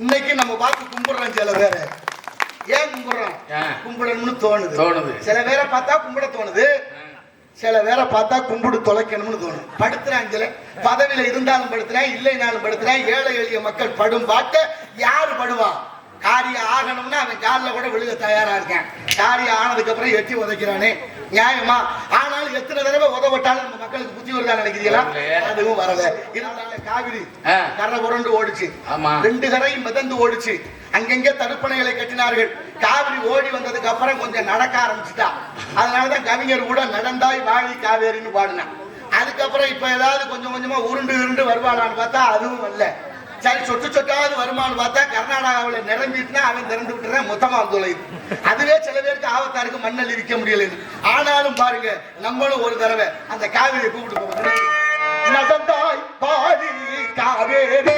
இன்னைக்கு நம்ம பார்த்து கும்பிடுறோம் சில பேரை. ஏன் கும்பிடுறோம்? கும்பிடணும்னு தோணுது. சில பேரை பார்த்தா கும்பிட தோணுது, சில பேரை பார்த்தா கும்பிடு தொலைக்கணும்னு தோணும். படுத்துறாங்க, பதவியில இருந்தாலும் படுத்துறேன், இல்லைனாலும் படுத்துறேன். ஏழை எளிய மக்கள் படும் பாட்ட யாரு படுவா? காரியம் ஆகணும்னா அவன் காலில் கூட விழுக தயாரா இருக்கேன். காரியம் ஆனதுக்கு அப்புறம் எட்டி உதைக்கிறானே, நியாயமா? ஆனாலும் எத்தனை தடவை உதவட்டாலும் நம்ம மக்களுக்கு புத்தி வருதா நினைக்கிறீங்களா? அதுவும் வரல. இதனால காவிரி கரை புரண்டு ஓடிச்சு, 2 கரையும் மிதந்து ஓடிச்சு. அங்கங்க தடுப்பணைகளை கட்டினார்கள். காவிரி ஓடி வந்ததுக்கு அப்புறம் கொஞ்சம் நடக்க ஆரம்பிச்சுட்டா. அதனாலதான் கவிஞர் கூட நடந்தாய் வாழி காவேரின்னு பாடினான். அதுக்கப்புறம் இப்ப ஏதாவது கொஞ்சம் கொஞ்சமா உருண்டு வருவானான்னு பார்த்தா அதுவும் வரல. சரி, சொட்டு சொட்டாவது வருமானு பார்த்தா கர்நாடகாவில் நிரம்பிட்டுனா அவன் திறந்து விட்டுறேன், மொத்தமா வந்துள்ளது. அதுவே சில பேருக்கு ஆபத்தா இருக்கு, மண்ணள்ளி விற்க முடியல. ஆனாலும் பாருங்க, நம்மளும் ஒரு தடவை அந்த காவிரியை கூப்பிட்டு போவோம். நடந்தாய் பாடி காவேரி